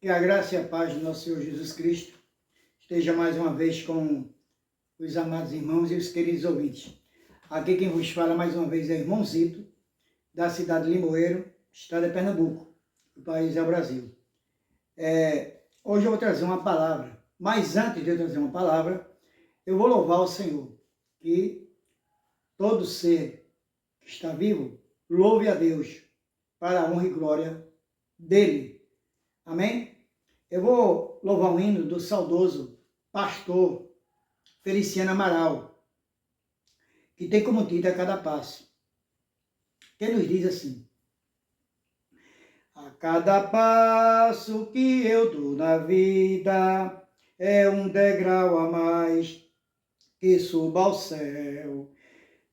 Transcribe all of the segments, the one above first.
Que a graça e a paz do nosso Senhor Jesus Cristo esteja mais uma vez com os amados irmãos e os queridos ouvintes. Aqui quem vos fala mais uma vez é irmão Zito, da cidade de Limoeiro, estado de Pernambuco, o país é o Brasil. Hoje eu vou trazer uma palavra, mas antes de eu trazer uma palavra, eu vou louvar o Senhor, que todo ser que está vivo, louve a Deus, para a honra e glória dele. Amém? Eu vou louvar um hino do saudoso pastor Feliciano Amaral, que tem como título A Cada Passo, que nos diz assim: a cada passo que eu dou na vida é um degrau a mais que suba ao céu.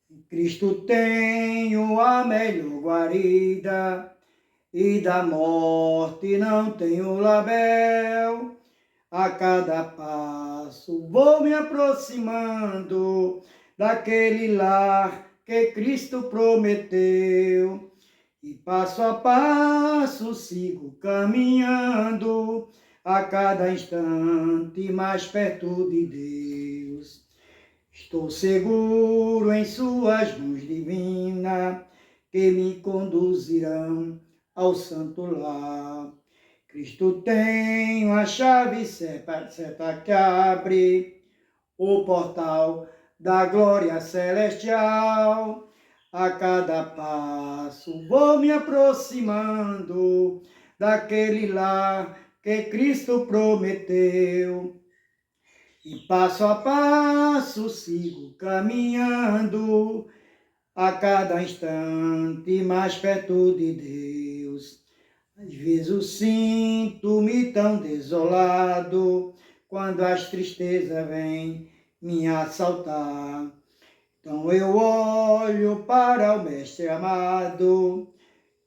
Em Cristo tenho a melhor guarida e da morte não tenho label. A cada passo vou me aproximando daquele lar que Cristo prometeu. E passo a passo sigo caminhando, a cada instante mais perto de Deus. Estou seguro em suas mãos divinas, que me conduzirão ao santo lar. Cristo tem a chave certa que abre o portal da glória celestial. A cada passo vou me aproximando daquele lar que Cristo prometeu. E passo a passo sigo caminhando, a cada instante mais perto de Deus. Às vezes eu sinto-me tão desolado, quando as tristezas vêm me assaltar. Então eu olho para o Mestre amado,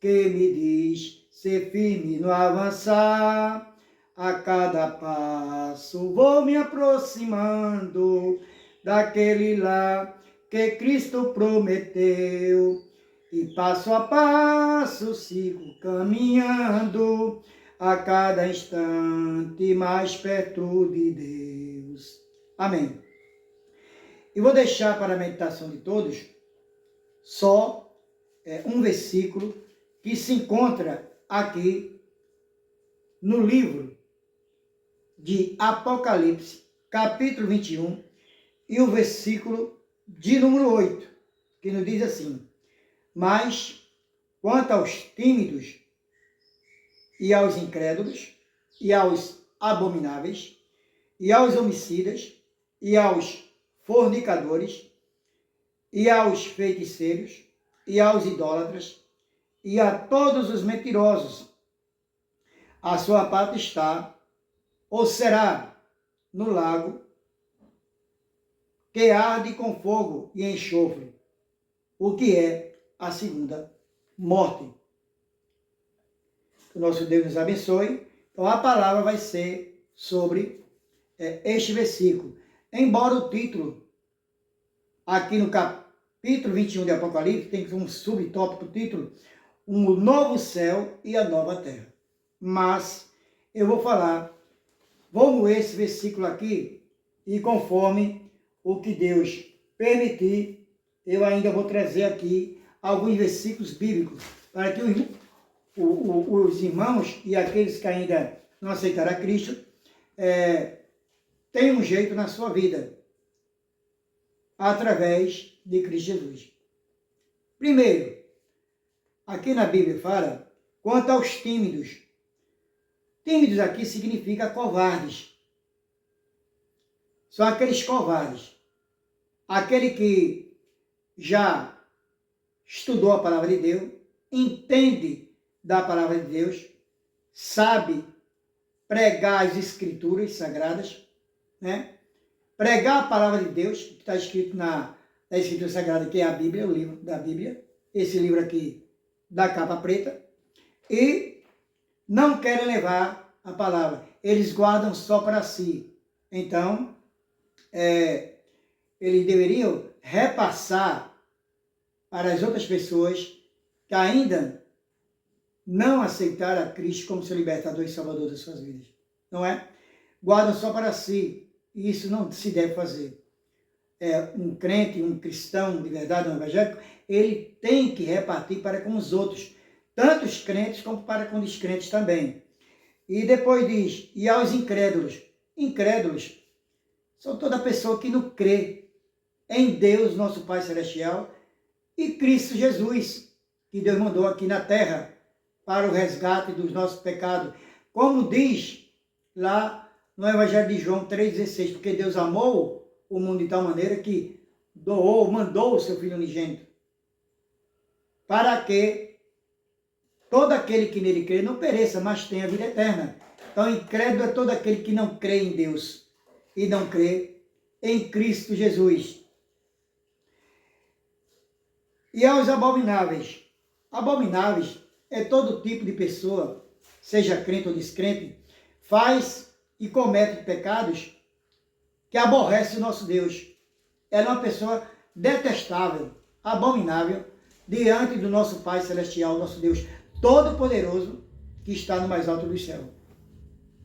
que me diz ser firme no avançar. A cada passo vou me aproximando daquele lar que Cristo prometeu. E passo a passo sigo caminhando, a cada instante mais perto de Deus. Amém. E vou deixar para a meditação de todos só um versículo que se encontra aqui no livro de Apocalipse, capítulo 21, e o versículo de número 8, que nos diz assim: mas quanto aos tímidos e aos incrédulos, e aos abomináveis, e aos homicidas, e aos fornicadores, e aos feiticeiros, e aos idólatras, e a todos os mentirosos, a sua parte está, ou será, no lago, que arde com fogo e enxofre, o que é a segunda morte. Que o nosso Deus nos abençoe. Então a palavra vai ser sobre este versículo. Embora o título, aqui no capítulo 21 de Apocalipse, tem um subtópico título, um novo céu e a nova terra. Mas eu vou falar, vamos esse versículo aqui, e conforme o que Deus permitir, eu ainda vou trazer aqui alguns versículos bíblicos, para que os irmãos e aqueles que ainda não aceitaram a Cristo tenham um jeito na sua vida, através de Cristo Jesus. Primeiro, aqui na Bíblia fala, quanto aos tímidos. Tímidos aqui significa covardes. São aqueles covardes. Aquele que já estudou a palavra de Deus, entende da palavra de Deus, sabe pregar as escrituras sagradas, né? Pregar a palavra de Deus, que está escrito na escritura sagrada, que é a Bíblia, o livro da Bíblia, esse livro aqui da capa preta, e não querem levar a palavra, eles guardam só para si. Então, eles deveriam repassar para as outras pessoas que ainda não aceitaram a Cristo como seu libertador e salvador das suas vidas. Não é? Guardam só para si. E isso não se deve fazer. Um crente, um cristão de verdade, um evangélico, ele tem que repartir para com os outros, tanto os crentes como para com os descrentes também. E depois diz, e aos incrédulos. Incrédulos são toda pessoa que não crê em Deus, nosso Pai Celestial, e Cristo Jesus, que Deus mandou aqui na terra para o resgate dos nossos pecados. Como diz lá no Evangelho de João 3,16, porque Deus amou o mundo de tal maneira que mandou o seu Filho unigênito, para que todo aquele que nele crê não pereça, mas tenha vida eterna. Então, incrédulo é todo aquele que não crê em Deus e não crê em Cristo Jesus. E aos abomináveis. Abomináveis é todo tipo de pessoa, seja crente ou descrente, faz e comete pecados que aborrece o nosso Deus. Ela é uma pessoa detestável, abominável, diante do nosso Pai Celestial, nosso Deus Todo-Poderoso, que está no mais alto do céu.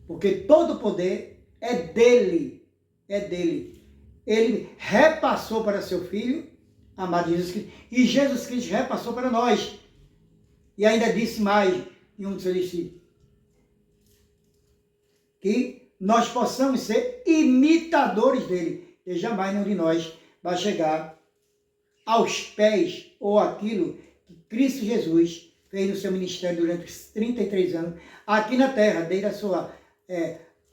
Porque todo o poder é dele, é dele. Ele repassou para seu Filho, amado Jesus Cristo, e Jesus Cristo repassou para nós. E ainda disse mais em um dos seus discípulos, que nós possamos ser imitadores dele, e jamais nenhum de nós vai chegar aos pés ou aquilo que Cristo Jesus fez no seu ministério durante os 33 anos, aqui na terra,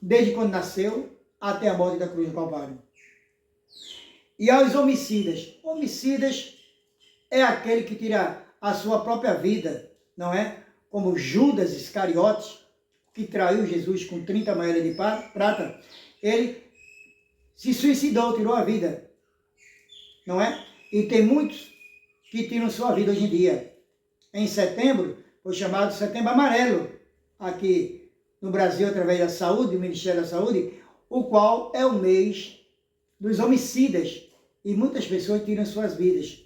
desde quando nasceu até a morte da cruz do Calvário. E aos homicidas. Homicidas é aquele que tira a sua própria vida, não é? Como Judas Iscariotes, que traiu Jesus com 30 moedas de prata, ele se suicidou, tirou a vida, não é? E tem muitos que tiram sua vida hoje em dia. Em setembro, foi chamado Setembro Amarelo, aqui no Brasil, através da saúde, do Ministério da Saúde, o qual é o mês dos homicidas. E muitas pessoas tiram suas vidas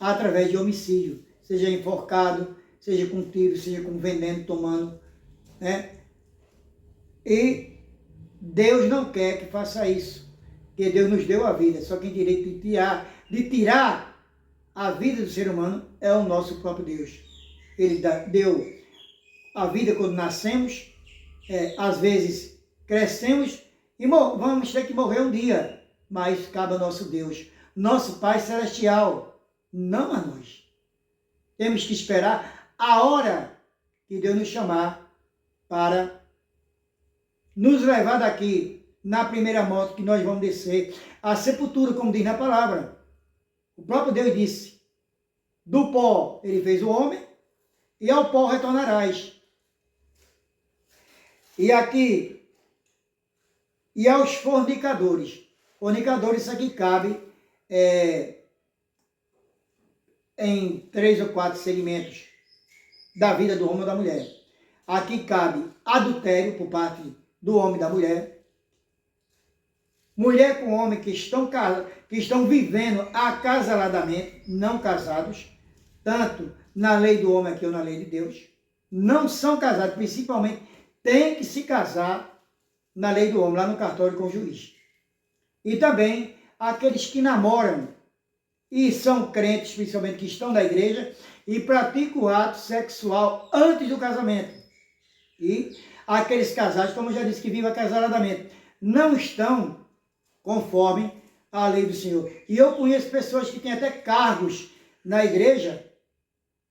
através de homicídio, seja enforcado, seja com tiro, seja com veneno tomando, né? E Deus não quer que faça isso, porque Deus nos deu a vida, só quem tem direito de tirar a vida do ser humano é o nosso próprio Deus. Ele deu a vida quando nascemos, às vezes crescemos e vamos ter que morrer um dia, mas cabe ao nosso Deus, nosso Pai Celestial, não a nós. Temos que esperar a hora que Deus nos chamar para nos levar daqui, na primeira morte que nós vamos descer, à sepultura, como diz na palavra. O próprio Deus disse, do pó ele fez o homem, e ao pó retornarás. E aqui, e aos fornicadores. Fornicadores, isso aqui cabe em 3 ou 4 segmentos da vida do homem ou da mulher. Aqui cabe adultério por parte do homem e da mulher. Mulher com homem que estão vivendo acasaladamente, não casados, tanto na lei do homem aqui ou na lei de Deus. Não são casados, principalmente tem que se casar na lei do homem, lá no cartório com o juiz. E também aqueles que namoram e são crentes, principalmente que estão na igreja, e praticam o ato sexual antes do casamento. E aqueles casados, como eu já disse, que vivem acasaladamente, não estão conforme a lei do Senhor. E eu conheço pessoas que têm até cargos na igreja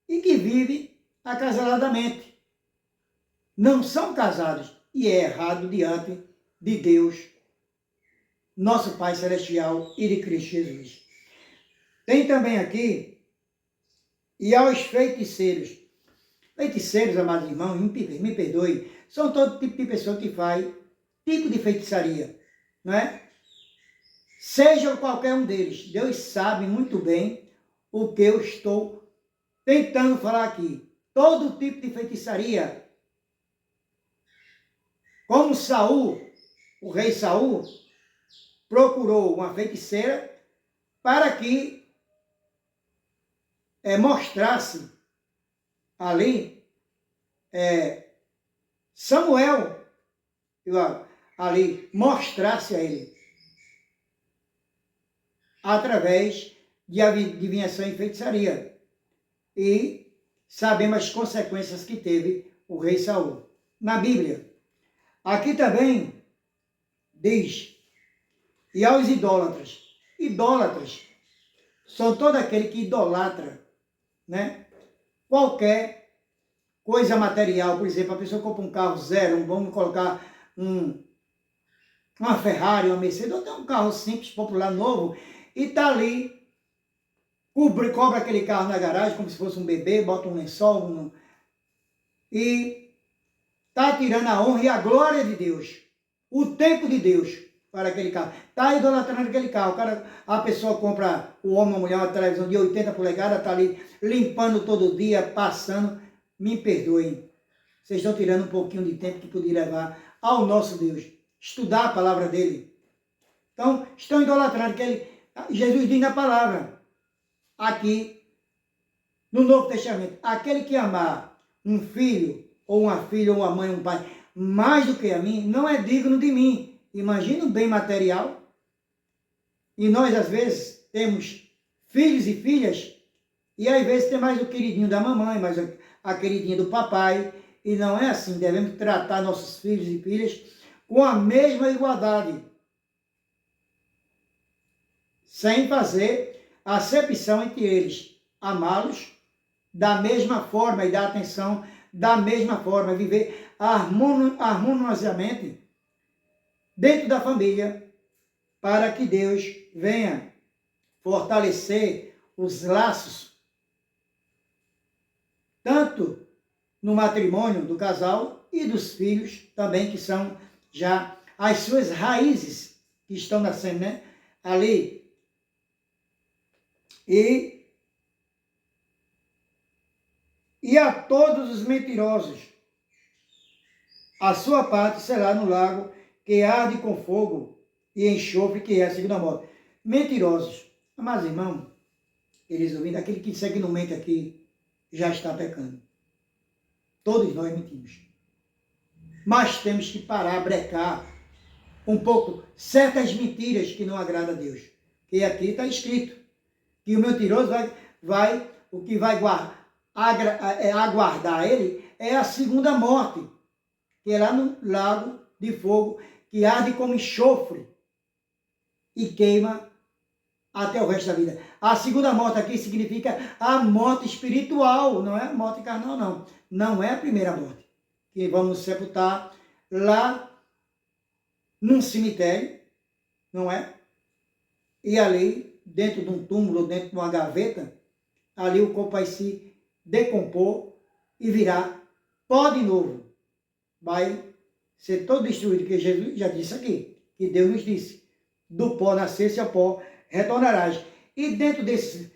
e que vivem acasaladamente. Não são casados. E é errado diante de Deus, nosso Pai Celestial e de Cristo Jesus. Tem também aqui, e aos feiticeiros. Feiticeiros, amados irmãos, me perdoe, são todo tipo de pessoa que faz tipo de feitiçaria, não é? Seja qualquer um deles, Deus sabe muito bem o que eu estou tentando falar aqui. Todo tipo de feitiçaria, como Saul, o rei Saul, procurou uma feiticeira para que mostrasse ali Samuel ali mostrasse a ele através de adivinhação e feitiçaria. E sabemos as consequências que teve o rei Saul. Na Bíblia, aqui também diz, e aos idólatras. Idólatras são todo aquele que idolatra, né? Qualquer coisa material. Por exemplo, a pessoa compra um carro zero, vamos colocar uma Ferrari, uma Mercedes, ou até um carro simples, popular, novo, e está ali, cobra aquele carro na garagem como se fosse um bebê, bota um lençol, e está tirando a honra e a glória de Deus, o tempo de Deus para aquele carro. Está idolatrando aquele carro. A pessoa compra, o homem ou a mulher, uma televisão de 80 polegadas, está ali limpando todo dia, passando. Me perdoem. Vocês estão tirando um pouquinho de tempo que podia levar ao nosso Deus. Estudar a palavra dele. Então, estão idolatrando. Jesus diz na palavra, aqui, no Novo Testamento, aquele que amar um filho, ou uma filha, ou uma mãe, ou um pai, mais do que a mim, não é digno de mim. Imagina um bem material. E nós, às vezes, temos filhos e filhas, e às vezes tem mais o queridinho da mamãe, mais a queridinha do papai, e não é assim. Devemos tratar nossos filhos e filhas com a mesma igualdade, sem fazer acepção entre eles, amá-los da mesma forma e dar atenção da mesma forma, viver harmoniosamente dentro da família, para que Deus venha fortalecer os laços, tanto no matrimônio do casal e dos filhos também, que são já as suas raízes que estão nascendo, né? Ali. E a todos os mentirosos, a sua parte será no lago que arde com fogo e enxofre, que é a segunda morte. Mentirosos. Amados irmãos, eles ouvindo, aquele que segue no mente aqui já está pecando. Todos nós mentimos. Mas temos que parar, brecar um pouco certas mentiras que não agradam a Deus. Que aqui está escrito que o mentiroso o que vai aguardar ele é a segunda morte, que é lá no lago de fogo, que arde como enxofre e queima até o resto da vida. A segunda morte aqui significa a morte espiritual, não é a morte carnal, não. Não é a primeira morte, que vamos sepultar lá num cemitério, não é? E ali, dentro de um túmulo, dentro de uma gaveta, ali o corpo vai se decompor e virar pó de novo. Vai ser todo destruído, que Jesus já disse aqui, que Deus nos disse, do pó nascesse ao pó retornarás. E dentro desse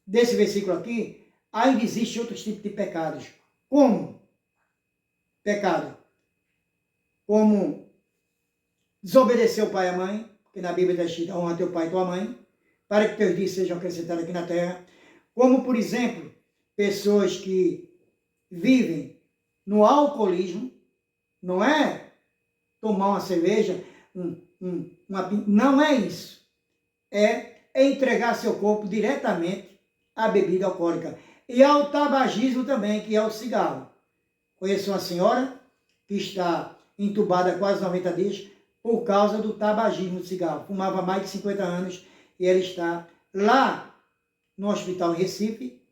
versículo aqui, ainda existe outros tipos de pecados. Como? Pecado. Como desobedecer o pai e a mãe, que na Bíblia está escrito, honra teu pai e tua mãe, para que teus dias sejam acrescentados aqui na terra. Como, por exemplo, pessoas que vivem no alcoolismo, não é tomar uma cerveja, não é isso. É entregar seu corpo diretamente à bebida alcoólica. E ao tabagismo também, que é o cigarro. Conheço uma senhora que está entubada há quase 90 dias por causa do tabagismo do cigarro. Fumava mais de 50 anos e ela está lá no hospital em Recife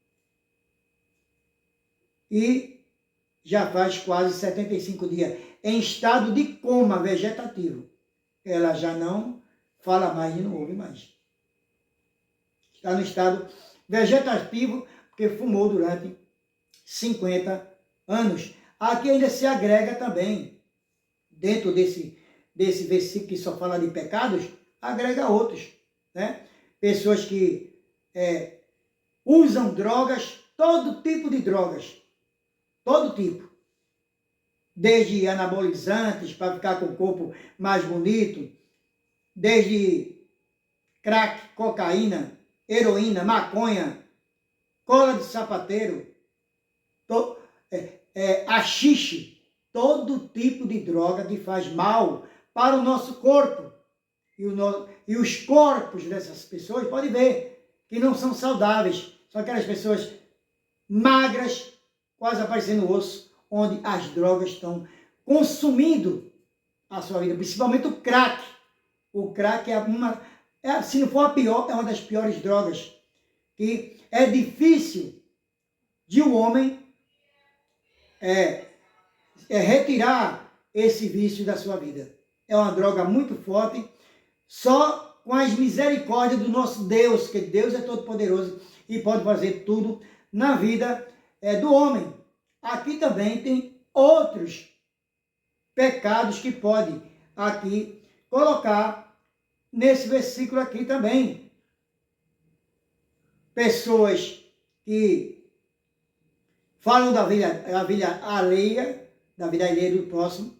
e já faz quase 75 dias em estado de coma vegetativo. Ela já não fala mais e não ouve mais. Está no estado vegetativo porque fumou durante 50 anos. Aqui ainda se agrega também, dentro desse versículo que só fala de pecados, agrega outros, né? Pessoas que usam drogas, todo tipo de drogas, todo tipo. Desde anabolizantes, para ficar com o corpo mais bonito, desde crack, cocaína, heroína, maconha, cola de sapateiro, haxixe, todo tipo de droga que faz mal para o nosso corpo. E os corpos dessas pessoas, pode ver, que não são saudáveis. São aquelas pessoas magras, quase aparecendo osso, onde as drogas estão consumindo a sua vida, principalmente o crack. O crack se não for a pior, é uma das piores drogas, que é difícil de um homem retirar esse vício da sua vida. É uma droga muito forte, só com as misericórdias do nosso Deus, que Deus é todo poderoso e pode fazer tudo na vida do homem. Aqui também tem outros pecados que pode aqui colocar nesse versículo aqui também. Pessoas que falam da vida alheia, da vida alheia do próximo,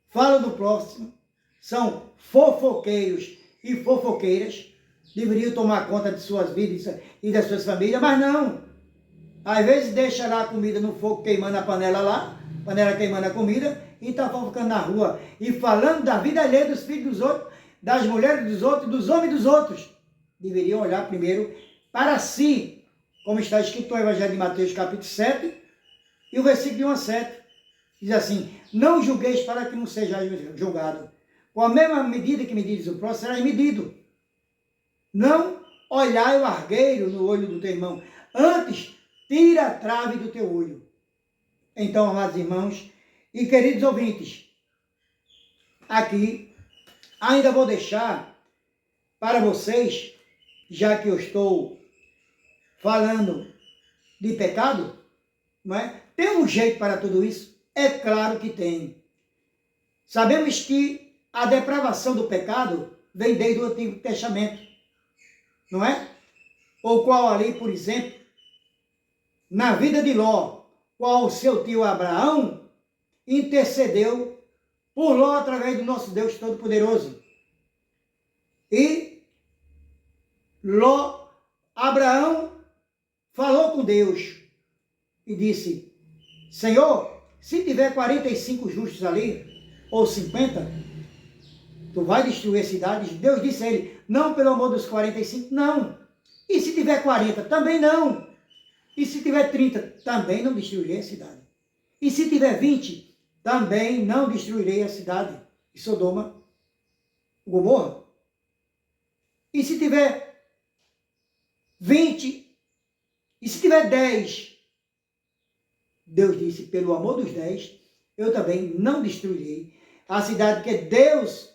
falam do próximo, são fofoqueiros e fofoqueiras, deveriam tomar conta de suas vidas e das suas famílias, mas não. Às vezes deixa lá a comida no fogo queimando a panela lá, panela queimando a comida, e está fofocando na rua, e falando da vida alheia dos filhos dos outros, das mulheres dos outros, dos homens dos outros. Deveriam olhar primeiro para si, como está escrito no Evangelho de Mateus, capítulo 7, e o versículo de 1 a 7. Diz assim: não julgueis para que não sejais julgado. Com a mesma medida que medides o próximo, serás medido. Não olhai o argueiro no olho do teu irmão, antes tira a trave do teu olho. Então, amados irmãos e queridos ouvintes, aqui ainda vou deixar para vocês, já que eu estou falando de pecado, não é? Tem um jeito para tudo isso? É claro que tem. Sabemos que a depravação do pecado vem desde o Antigo Testamento, não é? O qual ali, por exemplo, na vida de Ló, qual o seu tio Abraão intercedeu por Ló através do nosso Deus Todo-Poderoso. E Abraão falou com Deus e disse: Senhor, se tiver 45 justos ali, ou 50, tu vai destruir a cidade? Deus disse a ele: não pelo amor dos 45, não. E se tiver 40, também não. E se tiver 30, também não destruirei a cidade. E se tiver 20, também não destruirei a cidade de Sodoma, Gomorra. E se tiver 20, e se tiver 10, Deus disse: pelo amor dos 10, eu também não destruirei a cidade, que Deus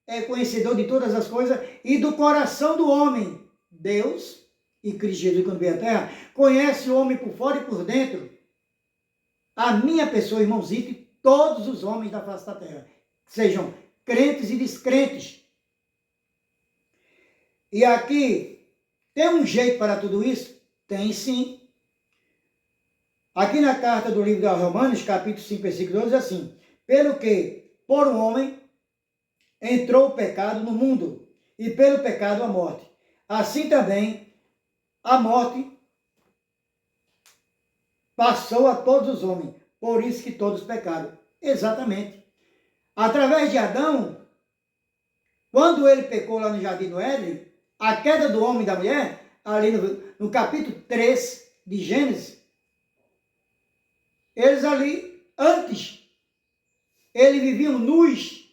é conhecedor de todas as coisas e do coração do homem. Deus e Cristo Jesus, quando veio à terra, conhece o homem por fora e por dentro. A minha pessoa, irmãozito, e todos os homens da face da terra, sejam crentes e descrentes. E aqui, tem um jeito para tudo isso? Tem sim. Aqui na carta do livro de Romanos, capítulo 5, versículo 12, diz assim: pelo que, por um homem, entrou o pecado no mundo, e pelo pecado a morte. Assim também, a morte passou a todos os homens, por isso que todos pecaram. Exatamente. Através de Adão, quando ele pecou lá no Jardim do Éden, a queda do homem e da mulher, ali no capítulo 3 de Gênesis, eles ali, antes, eles viviam nus,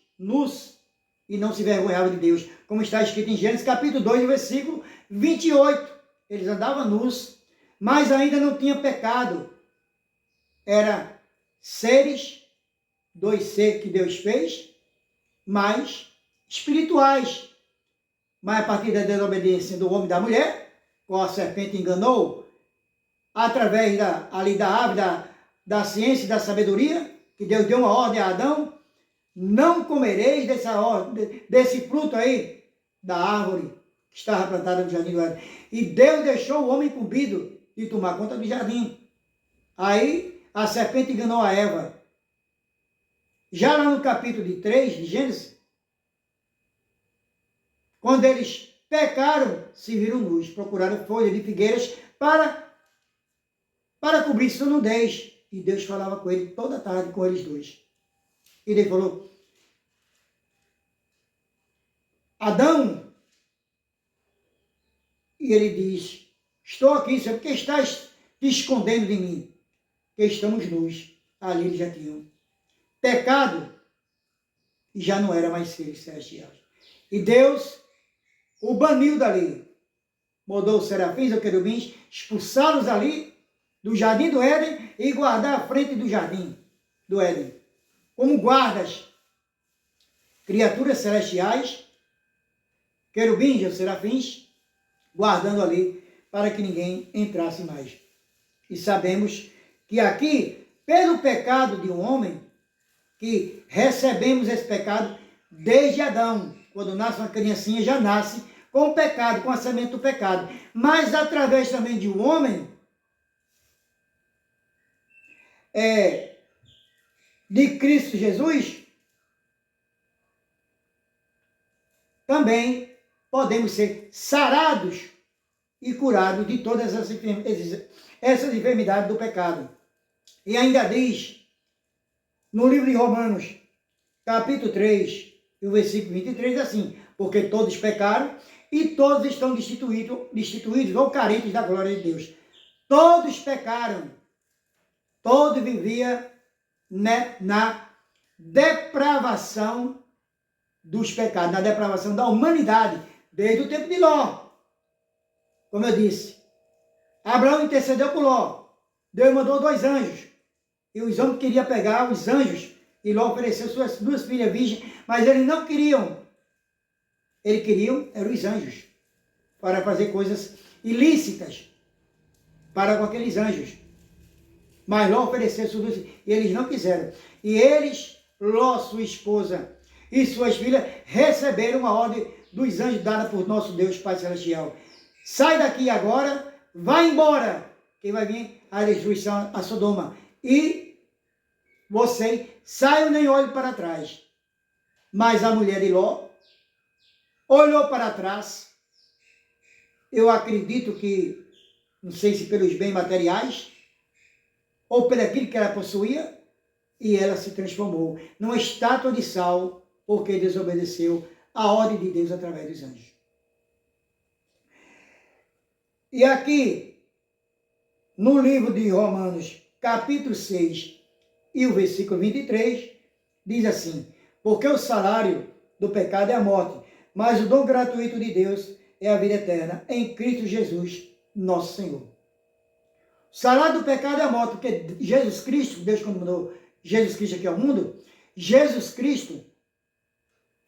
e não se envergonhavam de Deus, como está escrito em Gênesis capítulo 2, versículo 28. Eles andavam nus, mas ainda não tinha pecado. Era dois seres que Deus fez, mas espirituais. Mas a partir da desobediência do homem e da mulher, qual a serpente enganou, através da árvore da ciência e da sabedoria, que Deus deu uma ordem a Adão: não comereis desse fruto aí da árvore que estava plantada no jardim do Éden. E Deus deixou o homem incumbido de tomar conta do jardim. Aí a serpente enganou a Eva. Já lá no capítulo 3 de Gênesis, quando eles pecaram, se viram nus, procuraram folhas de figueiras para cobrir sua nudez. E Deus falava com ele toda tarde, com eles dois. E ele falou, Adão, e ele diz, estou aqui, Senhor, porque estás te escondendo de mim? Porque estamos nus. Ali eles já tinham pecado e já não era mais seres celestiais. E Deus o baniu dali. Mandou os serafins ou querubins expulsá-los ali do jardim do Éden e guardar a frente do jardim do Éden. Como guardas, criaturas celestiais, querubins ou serafins, guardando ali para que ninguém entrasse mais. E sabemos que aqui, pelo pecado de um homem, que recebemos esse pecado desde Adão. Quando nasce uma criancinha, já nasce com o pecado, com a semente do pecado. Mas através também de um homem, de Cristo Jesus, também podemos ser sarados e curados de todas essas enfermidades do pecado. E ainda diz, no livro de Romanos, capítulo 3, e o versículo 23, assim, porque todos pecaram e todos estão destituídos ou carentes da glória de Deus. Todos pecaram, todos viviam na depravação dos pecados, na depravação da humanidade, desde o tempo de Ló. Como eu disse, Abraão intercedeu por Ló, Deus mandou 2 anjos, e os homens queriam pegar os anjos, e Ló ofereceu suas 2 filhas virgens, mas eles não queriam. Eles queriam, eram os anjos, para fazer coisas ilícitas para com aqueles anjos. Mas Ló ofereceu suas 2 filhas, e eles não quiseram. E eles, Ló, sua esposa e suas filhas, receberam uma ordem dos anjos dada por nosso Deus Pai Celestial. Sai daqui agora, vai embora, que vai vir a destruição a Sodoma. E você saiam nem olhe para trás. Mas a mulher de Ló olhou para trás. Eu acredito que, não sei se pelos bens materiais, ou pelo aquilo que ela possuía, e ela se transformou numa estátua de sal, porque desobedeceu a ordem de Deus através dos anjos. E aqui, no livro de Romanos, capítulo 6, e o versículo 23, diz assim, porque o salário do pecado é a morte, mas o dom gratuito de Deus é a vida eterna, em Cristo Jesus, nosso Senhor. O salário do pecado é a morte, porque Jesus Cristo, Deus quando mandou Jesus Cristo aqui ao mundo, Jesus Cristo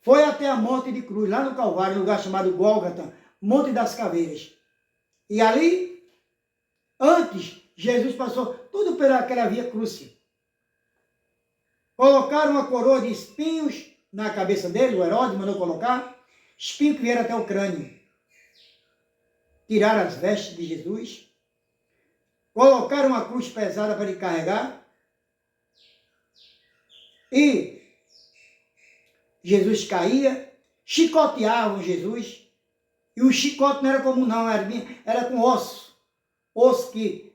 foi até a morte de cruz, lá no Calvário, lugar chamado Gólgota, Monte das Caveiras. E ali, antes, Jesus passou tudo pelaquela via crúcia. Colocaram uma coroa de espinhos na cabeça dele, o Herodes mandou colocar, espinho que vieram até o crânio. Tiraram as vestes de Jesus, colocaram uma cruz pesada para ele carregar, e Jesus caía, chicoteavam Jesus, e o chicote não era comum não, era com osso que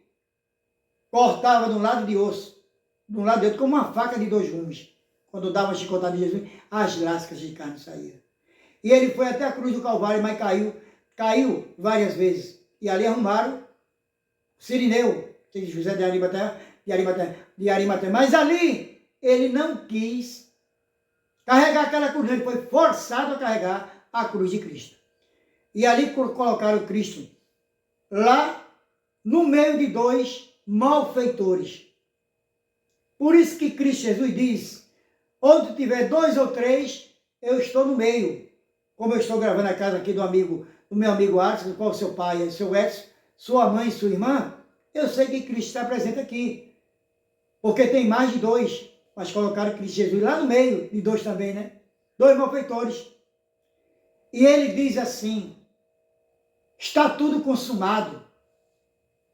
cortava de um lado de osso, de um lado de outro, como uma faca de 2 gumes. Quando dava uma chicotada de Jesus, as lascas de carne saíam. E ele foi até a cruz do Calvário, mas caiu várias vezes. E ali arrumaram Sirineu, José de Arimateia. Mas ali ele não quis carregar aquela cruz, ele foi forçado a carregar a cruz de Cristo. E ali colocaram Cristo lá no meio de 2 malfeitores. Por isso que Cristo Jesus diz, onde tiver 2 ou 3, eu estou no meio. Como eu estou gravando a casa aqui do meu amigo Arthur, qual é o seu pai, é seu Edson, sua mãe e sua irmã, eu sei que Cristo está presente aqui. Porque tem mais de 2, mas colocaram Cristo Jesus lá no meio de 2 também, né? 2 malfeitores. E ele diz assim, está tudo consumado,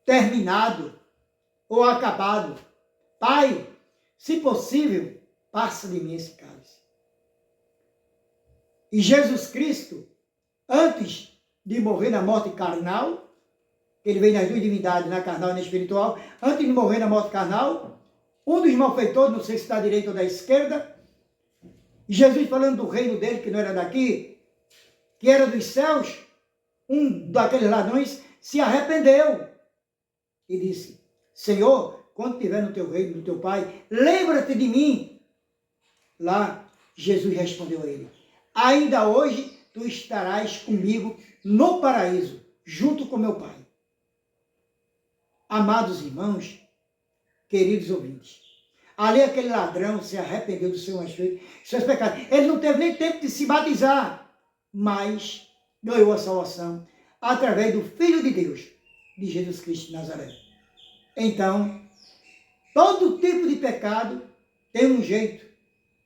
terminado ou acabado. Pai, se possível, passa de mim esse cálice. E Jesus Cristo, antes de morrer na morte carnal, ele veio nas 2 divindades, na carnal e na espiritual, antes de morrer na morte carnal, um dos malfeitores, não sei se da direita ou da esquerda, Jesus falando do reino dele, que não era daqui, que era dos céus, um daqueles ladrões se arrependeu e disse: Senhor, quando estiver no teu reino, no teu Pai, lembra-te de mim. Lá, Jesus respondeu a ele: ainda hoje tu estarás comigo no paraíso, junto com meu Pai. Amados irmãos, queridos ouvintes, ali aquele ladrão se arrependeu dos seus pecados. Ele não teve nem tempo de se batizar, mas ganhou a salvação através do Filho de Deus, de Jesus Cristo de Nazaré. Então, todo tipo de pecado tem um jeito.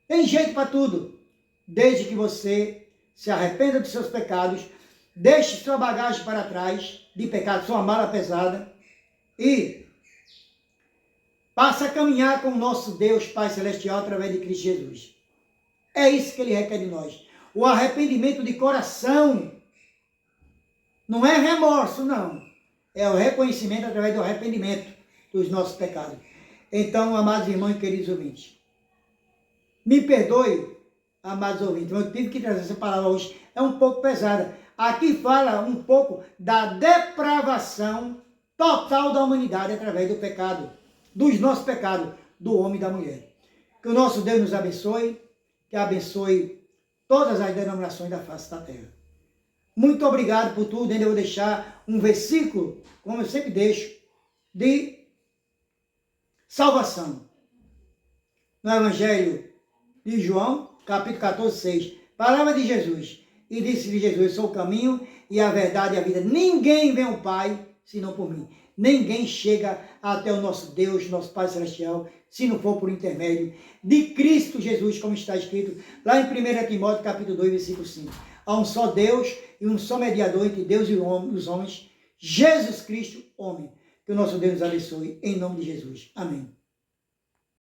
Tem jeito para tudo. Desde que você se arrependa dos seus pecados, deixe sua bagagem para trás de pecado, sua mala pesada, e passe a caminhar com o nosso Deus Pai Celestial através de Cristo Jesus. É isso que Ele requer de nós. O arrependimento de coração. Não é remorso, não. É o reconhecimento através do arrependimento dos nossos pecados. Então, amados irmãos e queridos ouvintes, me perdoe, amados ouvintes, eu tive que trazer essa palavra hoje, é um pouco pesada. Aqui fala um pouco da depravação total da humanidade através do pecado, dos nossos pecados, do homem e da mulher. Que o nosso Deus nos abençoe, que abençoe todas as denominações da face da terra. Muito obrigado por tudo. Ainda vou deixar um versículo, como eu sempre deixo, de salvação. No Evangelho de João, capítulo 14, 6. Palavra de Jesus. E disse-lhe Jesus: eu sou o caminho e a verdade e a vida. Ninguém vem ao Pai senão por mim. Ninguém chega até o nosso Deus, nosso Pai Celestial, se não for por intermédio de Cristo Jesus, como está escrito lá em 1 Timóteo, capítulo 2, versículo 5. Há um só Deus e um só mediador entre Deus e os homens, Jesus Cristo, homem. Que o nosso Deus nos abençoe, em nome de Jesus. Amém.